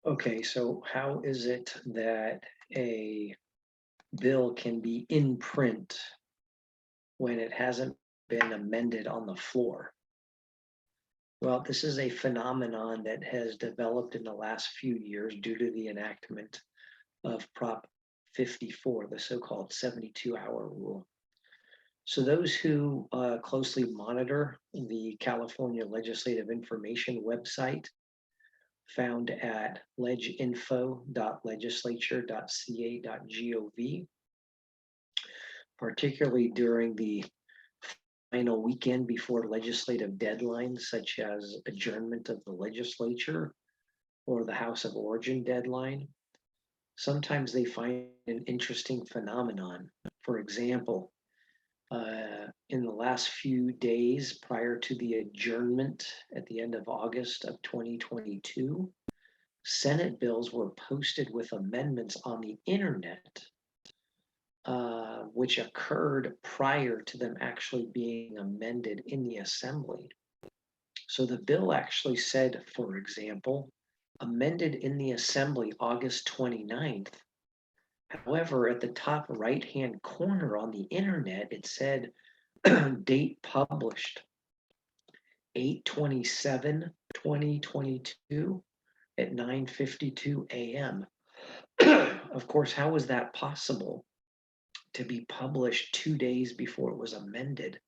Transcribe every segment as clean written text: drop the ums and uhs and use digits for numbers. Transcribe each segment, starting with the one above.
Okay, so how is it that a bill can be in print when it hasn't been amended on the floor? Well, this is a phenomenon that has developed in the last few years due to the enactment of Prop 54, the so-called 72-hour rule. So those who closely monitor the California Legislative Information website found at leginfo.legislature.ca.gov, particularly during the final weekend before legislative deadlines such as adjournment of the legislature or the House of Origin deadline. Sometimes they find an interesting phenomenon. For example, in the last few days prior to the adjournment at the end of August of 2022, Senate bills were posted with amendments on the internet, which occurred prior to them actually being amended in the assembly. So the bill actually said, for example, amended in the assembly August 29th. However, at the top right-hand corner on the internet, it said date published 8/27/2022 at 9:52 a.m. Of course, how was that possible to be published 2 days before it was amended?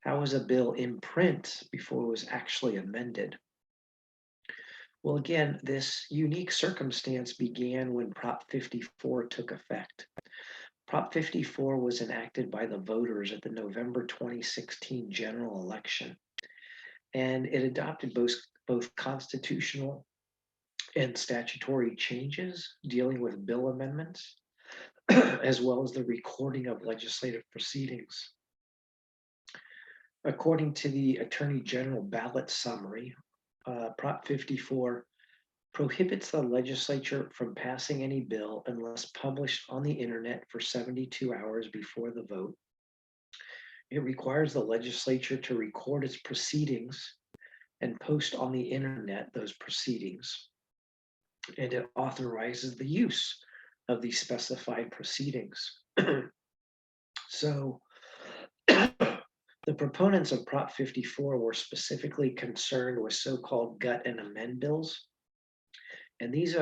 How was a bill in print before it was actually amended? Well, again, this unique circumstance began when Prop 54 took effect. Prop 54 was enacted by the voters at the November 2016 general election, and it adopted both constitutional and statutory changes dealing with bill amendments, as well as the recording of legislative proceedings. According to the Attorney General ballot summary, Prop 54 prohibits the legislature from passing any bill unless published on the internet for 72 hours before the vote. It requires the legislature to record its proceedings and post on the internet those proceedings. And it authorizes the use of these specified proceedings. So the proponents of Prop 54 were specifically concerned with so-called gut and amend bills. And these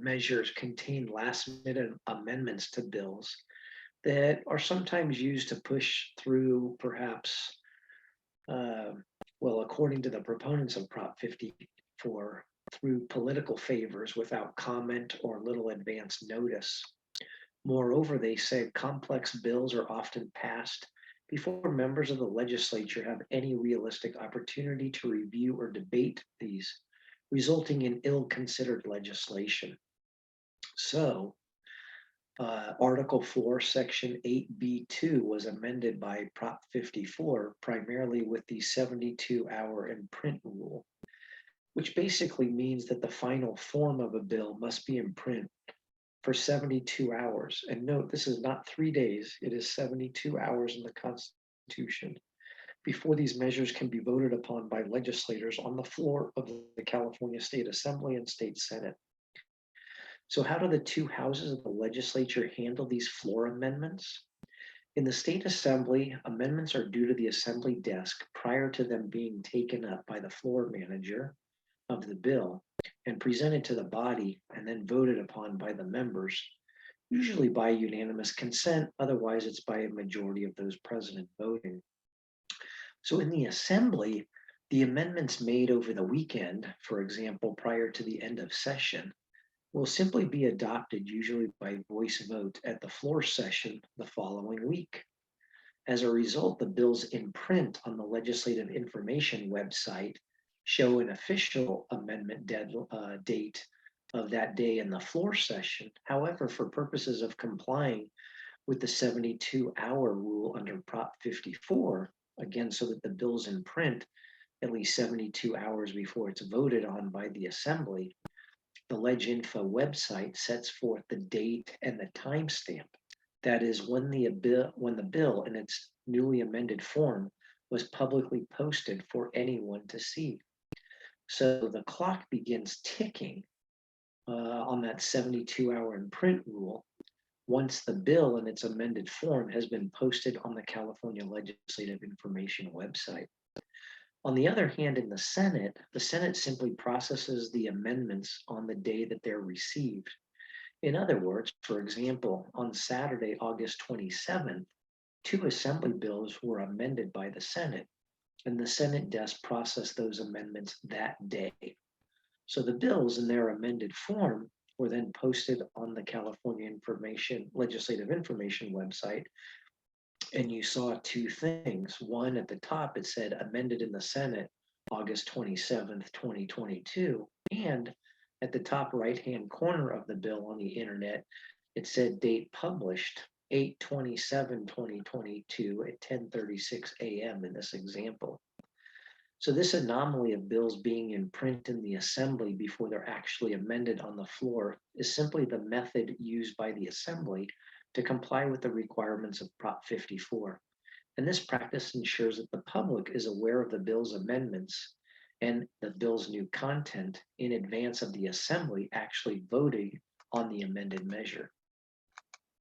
measures contain last-minute amendments to bills that are sometimes used to push through perhaps, well, according to the proponents of Prop 54, through political favors without comment or little advance notice. Moreover, they say complex bills are often passed before members of the legislature have any realistic opportunity to review or debate these, resulting in ill-considered legislation. So, Article 4, Section 8B2 was amended by Prop 54 primarily with the 72-hour in print rule, which basically means that the final form of a bill must be in print for 72 hours. And note, this is not 3 days, it is 72 hours in the Constitution before these measures can be voted upon by legislators on the floor of the California State Assembly and State Senate. So how do the two houses of the legislature handle these floor amendments? In the State Assembly, amendments are due to the Assembly desk prior to them being taken up by the floor manager of the bill and presented to the body and then voted upon by the members, usually by unanimous consent, otherwise it's by a majority of those present voting. So in the Assembly, the amendments made over the weekend, for example, prior to the end of session, will simply be adopted usually by voice vote at the floor session the following week. As a result, the bills in print on the Legislative Information website show an official amendment date of that day in the floor session. However, for purposes of complying with the 72-hour rule under Prop 54, again, so that the bill's in print at least 72 hours before it's voted on by the Assembly, the LegInfo website sets forth the date and the timestamp. That is when the bill in its newly amended form was publicly posted for anyone to see. So the clock begins ticking on that 72-hour in print rule once the bill in its amended form has been posted on the California Legislative Information website. On the other hand, in the Senate simply processes the amendments on the day that they're received. In other words, for example, on Saturday, August 27th, two assembly bills were amended by the Senate, and the Senate desk processed those amendments that day. So the bills in their amended form were then posted on the California Legislative Information website, and you saw two things. One, at the top, it said amended in the Senate, August 27th, 2022. And at the top right-hand corner of the bill on the internet, it said date published, 8/27/2022 at 10:36 a.m. in this example. So this anomaly of bills being in print in the assembly before they're actually amended on the floor is simply the method used by the assembly to comply with the requirements of Prop 54. And this practice ensures that the public is aware of the bill's amendments and the bill's new content in advance of the assembly actually voting on the amended measure.